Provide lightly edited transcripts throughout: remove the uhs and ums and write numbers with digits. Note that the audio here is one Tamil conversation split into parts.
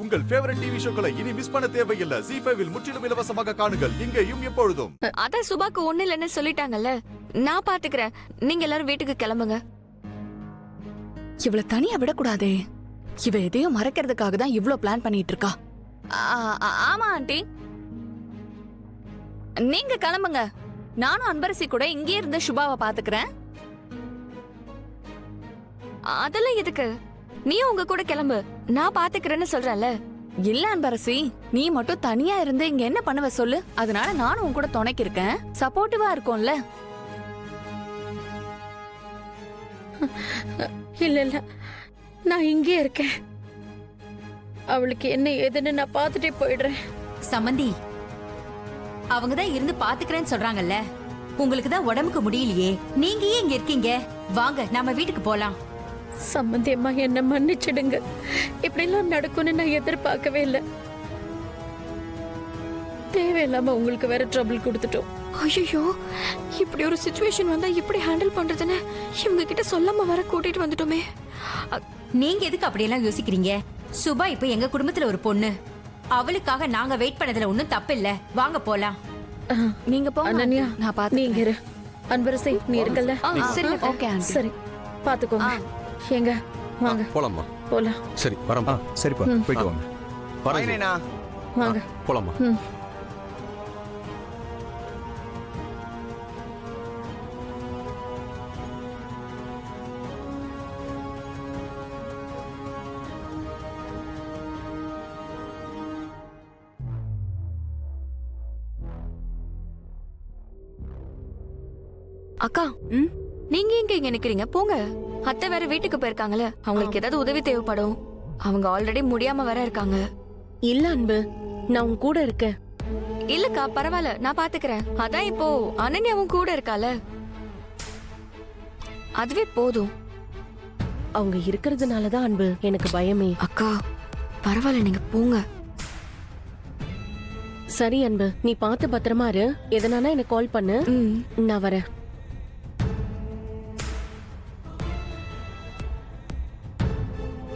உங்கள் ஃபேவரட் டிவி ஷோக்களை இனி மிஸ் பண்ண தேவையில்லை. ZEE5 இல் முற்றிலும் இலவசமாக காணுங்கள். இங்கேயும் எப்பொழுதும். அதான் சுபாக்கு ஒண்ணு இல்லைன்னு சொல்லிட்டாங்கல்ல, நான் பாத்துக்கிறேன். நீங்க எல்லாரும் வீட்டுக்கு கிளம்புங்க. இவள தனியா விடக்கூடாதே. இவ எதையும் மறைக்கிறதுக்காக தான் இவ்ளோ பிளான் பண்ணிட்டு இருக்கா. ஆமா ஆண்டி, நீங்க கிளம்புங்க. நானும் அன்பரசி கூட இங்கே இருந்து சுபாவை பாத்துக்கிறேன். அதெல்லாம் எதுக்கு? நீ உங்க கூட கிளம்பு, நான் பாத்துக்கிறேன்னு சொல்றேன்ல. இல்ல அன்பரசி, நீ மட்டும் தனியா இருந்து இங்க என்ன பண்ணுவ சொல்லு. அதனால நானும் உன் கூட துணைக்கு இருக்கேன், சப்போர்ட்டிவா இருக்கும்ல. இல்ல இல்ல, நான் இங்கே இருக்கேன். அவளுக்கு என்ன ஏதுன்னு நான் பார்த்துட்டே போயிடுறேன். சம்மந்தி, அவங்க தான் இருந்து பாத்துக்கிறேன்னு சொல்றாங்கல்ல. உங்களுக்கு தான் உடம்புக்கு முடியலையே, நீங்க ஏன் இங்க இருக்கீங்க? வாங்க நம்ம வீட்டுக்கு போலாம். சம்மந்தி அம்மா, என்ன மன்னிச்சிடுங்க. இப்படி எல்லாம் நடக்கும்னு நான் எதிர்பார்க்கவே இல்லை. தேவையில்லாம உங்களுக்கு வேற ட்ரபிள் கொடுத்துட்டோம். ஐயோ, இப்படி ஒரு சிச்சுவேஷன் வந்தா எப்படி ஹேண்டில் பண்றதுன்னு இவங்க கிட்ட சொல்லாம வர கூட்டிட்டு வந்துட்டோமே. நீங்க எதுக்கு அப்படியெல்லாம் யோசிக்கிறீங்க? சுபா இப்ப எங்க குடும்பத்துல ஒரு பொண்ணு. அவளுக்காக நாங்க வெயிட் பண்ணதுல ஒண்ணும் தப்பு இல்ல. வாங்க போலாம். நீங்க போங்க. அனன்யா, நான் பாத்து. நீங்க இரு. அன்பரசி, நீ இருக்கல்ல? சரி ஓகே ஆண்டி. சரி, பாத்துக்கோங்க. எங்க வாங்க போலாமா? போலாம். சரி வரமா. சரிப்பா, போயிட்டு வாங்க. வரேனா? வாங்க போலாமா? அக்கா, நீங்க எங்க இங்க நிக்கிறீங்க? போங்க. அத்தை வேற வீட்டுக்கு போயிருக்காங்கல்ல, அவங்களுக்கு ஏதாவது உதவி தேவைப்படும். அவங்க ஆல்ரெடி முடியாம வேற இருக்காங்க. இல்ல அன்பு, நான் உன் கூட இருக்கேன். இல்லக்கா, பரவாயில்ல, நான் பாத்துக்கிறேன். அதான் இப்போ அனன்யாவும் கூட இருக்கால, அதுவே போதும். அவங்க இருக்கிறதுனாலதான் அன்பு எனக்கு பயமே. அக்கா பரவாயில்ல, நீங்க போங்க. சரி அன்பு, நீ பார்த்து பத்திரமா இரு. எதனானா எனக்கு கால் பண்ணு, நான் வரேன்.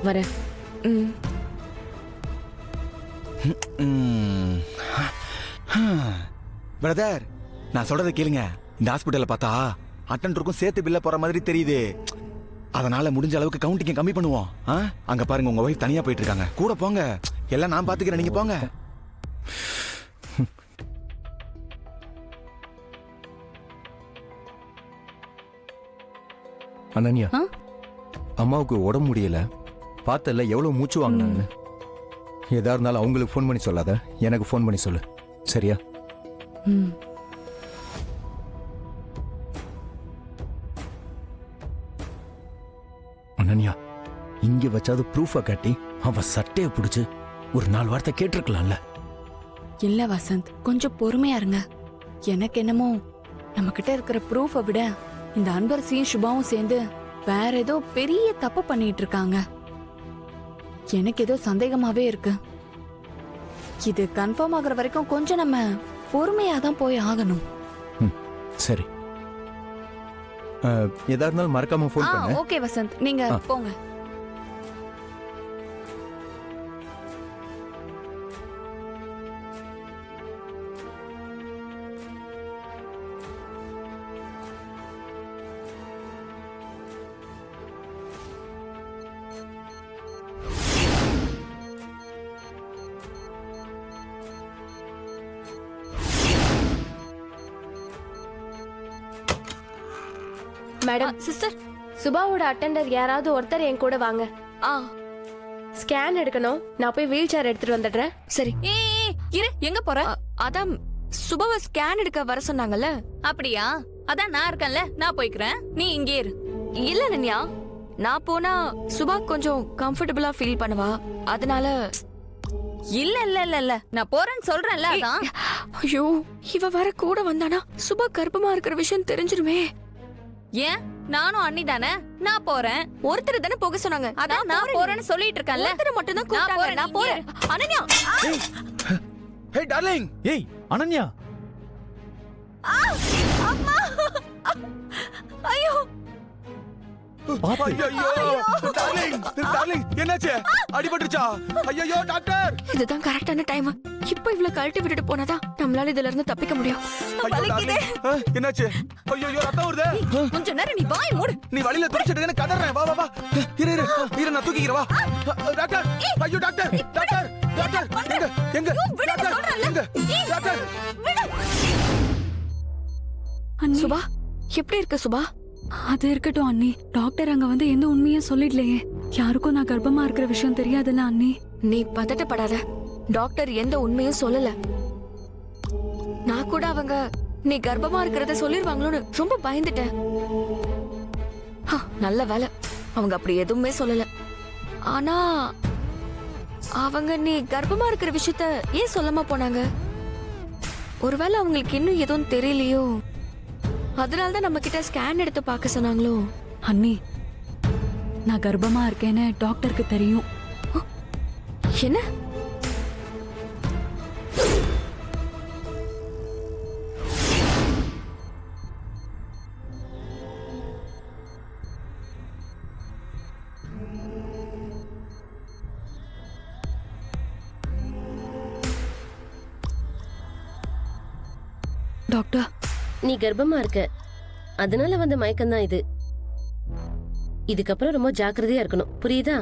வரேன். பிரதர், நான் சொல்றதை கேளுங்க. இந்த ஹாஸ்பிட்டல்ல பார்த்தா அட்டெண்டருக்கும் சேர்த்து பில்ல போற மாதிரி தெரியுது. அதனால முடிஞ்ச அளவுக்கு கவுண்டிங் கம்மி பண்ணுவோம். அங்க பாருங்க, உங்க வைஃப் தனியா போயிட்டு இருக்காங்க. கூட போங்க, எல்லாம் நான் பாத்துக்கிறேன், நீங்க போங்க. அனன்யா, அம்மாவுக்கு உடம்பு முடியல. பார்த்தல எவ்வளவு மூச்சு வாங்கினாங்கன்னு. எதா இருந்தாலும் அவங்களுக்கு ஃபோன் பண்ணி சொல்லாத, எனக்கு ஃபோன் பண்ணி சொல்லு, சரியா? அனன்யா, இங்க வச்சாது ப்ரூஃபா காட்டி அவ சட்டையை பிடிச்சு ஒரு 4 வார்த்தை கேட்டிருக்கலாம்ல. இல்ல வசந்த், கொஞ்சம் பொறுமையா இருங்க. எனக்கு என்னமோ நம்ம கிட்ட இருக்கிற ப்ரூஃபை விட இந்த அன்பரசியும் சுபாவும் சேர்ந்து வேற ஏதோ பெரிய தப்பு பண்ணிட்டு இருக்காங்க. எனக்கு ஏதோ சந்தேகமாவே இருக்கு. இது கன்ஃபார்ம் ஆகுற வரைக்கும் கொஞ்சம் நம்ம பொறுமையா தான் போய் ஆகணும். சரி, எதா இருந்தாலும் மறக்காம ஃபோன் பண்ணு. ஓகே வசந்த், நீங்க போங்க. மேடம், சிஸ்டர், சுபாவோட அட்டெண்டர் யாராவது ஒருத்தர் என் கூட வாங்க. ஸ்கேன் எடுக்கணும். நான் போய் வீல் சேர் எடுத்துட்டு வந்துடுறேன். சரி. இரு, எங்க போற? அதான் சுபாவை ஸ்கேன் எடுக்க வர சொன்னாங்கல்ல. அப்படியா? அதான் நான் இருக்கேன்ல, நான் போய்க்கிறேன், நீ இங்கே இரு. இல்ல நன்யா, நான் போனா சுபா கொஞ்சம் கம்ஃபர்டபுளா ஃபீல் பண்ணுவா, அதனால. இல்ல இல்ல இல்ல இல்ல, நான் போறேன்னு சொல்றேன்ல. அதான். ஐயோ, இவ வர கூட வந்தானா சுபா கர்ப்பமா இருக்கிற விஷயம் தெரிஞ்சிருமே. ஏன்? நானும் அண்ணி தானே, நான் போறேன். ஒருத்தர் தானே போக சொன்னாங்க, அதான் நான் போறேன்னு சொல்லிட்டு இருக்கேன்ல. ஒருத்தர் மட்டும் தான் கூப்பிட்டாங்க, நான் போறேன். அனன்யா, ஹே டார்லிங். ஏய் அனன்யா. அம்மா, ஐயோ. டார்லிங் என்னாச்சு? அடிபட்டுருச்சா? ஐயோ டாக்டர்! இதுதான் கரெக்டான டைம். இப்போ இவ்வளவு கழட்டி விட்டுட்டு போனாதான் நம்மளால இதுல இருந்து தப்பிக்க முடியும். என்னாச்சு? ஐயோ ரத்தம் வருதே. கொஞ்ச நேரம் நீ வாய் மூடு. நீ வழியில துடிச்சிட்டு கதறேன். வா வா வா. இரு நான் தூக்கிக்கிறேன் வா. டாக்டர்! ஐயோ டாக்டர்! டாக்டர்! டாக்டர்! எங்க? டாக்டர்! எங்க? டாக்டர்! சுபா, எப்படி இருக்கு சுபா? அது இருக்கட்டும் அண்ணி. டாக்டர் அங்க வந்து எந்த உண்மையும் சொல்லிடலையே. யாருக்கும் நான் கர்ப்பமா இருக்கிற விஷயம் தெரியாதுல்ல அண்ணி. நீ பதட்டப்படாத. டாக்டர் எந்த உண்மையும் சொல்லல. நான் கூட அவங்க நீ கர்ப்பமா இருக்கிறத சொல்லிருவாங்களோன்னு ரொம்ப பயந்துட்டேன். நல்ல வேலை, அவங்க அப்படி எதுவுமே சொல்லல. ஆனா அவங்க நீ கர்ப்பமா இருக்கிற விஷயத்த ஏன் சொல்லாம போனாங்க? ஒருவேளை அவங்களுக்கு இன்னும் எதுவும் தெரியலையோ, அதனாலதான் நம்ம கிட்ட ஸ்கேன் எடுத்து பார்க்க சொன்னாங்களோ? அண்ணி, நான் கர்ப்பமா இருக்கேன்னு டாக்டருக்கு தெரியும். என்ன? டாக்டர், நீ கர்ப்பமா இருக்க, அதனால வந்த மயக்கம் தான் இது. இதுக்கப்புறம் ரொம்ப ஜாக்கிரதையா இருக்கணும், புரியுதா?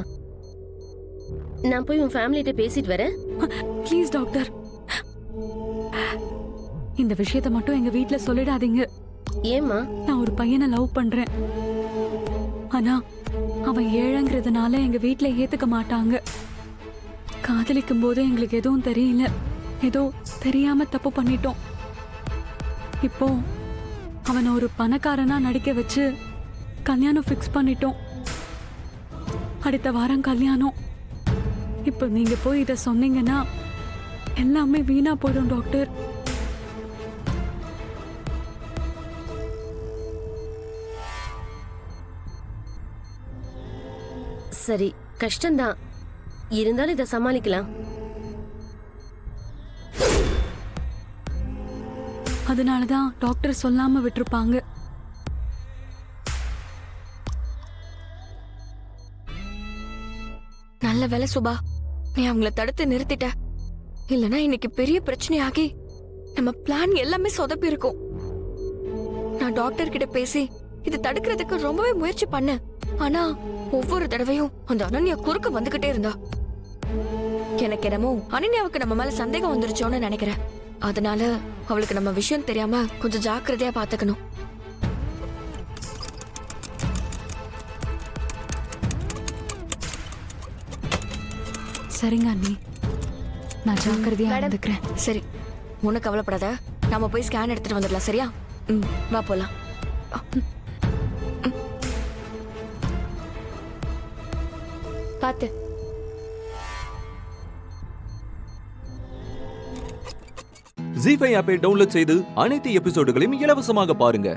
நான் போய் உன் ஃபேமிலிட்ட பேசிட்டு வரேன். ப்ளீஸ் டாக்டர், இந்த விஷயத்த மட்டும் எங்க வீட்ல சொல்லிடாதீங்க. ஏம்மா? நான் ஒரு பையனை லவ் பண்றேன். ஆனா அவன் ஏழைங்கிறதுனால எங்க வீட்ல ஏத்துக்க மாட்டாங்க. காதலிக்கும் போது எங்களுக்கு எதுவும் தெரியல, ஏதோ தெரியாம தப்பு பண்ணிட்டோம். இப்போ அவனை ஒரு பணக்காரனா நடிக்க வச்சு கல்யாணம் ஃபிக்ஸ் பண்ணிட்டோம். அடுத்த வாரம் கல்யாணம். இப்போ நீங்க போய் இத சொன்னீங்கன்னா எல்லாமே வீணா போயிடும் டாக்டர். சரி, கஷ்டம்தான், இருந்தாலும் இதை சமாளிக்கலாம். அதனாலதான் டாக்டர் சொல்லாம விட்டுருப்பாங்க. நல்ல வேலை சுபா, நீ அவங்கள தடுத்து நிறுத்திட்ட. இல்லனா இன்னைக்கு பெரிய பிரச்சனையாகி நம்ம பிளான் எல்லாமே சொதப்பி இருக்கும். நான் டாக்டர் கிட்ட பேசி இது தடுக்கிறதுக்கு ரொம்பவே முயற்சி பண்ணேன். ஆனா ஒவ்வொரு தடவையும் அந்த அனன்யா குறுக்க வந்துகிட்டே இருந்தா. எனக்கு என்னமோ அனன்யாவுக்கு நம்ம மேல சந்தேகம் வந்துருச்சோன்னு நினைக்கிறேன். அதனால அவளுக்கு நம்ம விஷயம் தெரியாம கொஞ்சம் ஜாக்கிரதையா பாத்துக்கணும். சரிங்க அண்ணி, நான் ஜாக்கிரதையா நடந்துக்கிறேன். சரி, ஒன்னும் கவலைப்படாத. நாம போய் ஸ்கேன் எடுத்துட்டு வந்துடலாம். சரியா? வா போலாம். பாத்து. ஜீ5 ஆப்பை டவுன்லோட் செய்து அனைத்து எபிசோடுகளையும் இலவசமாக பாருங்க.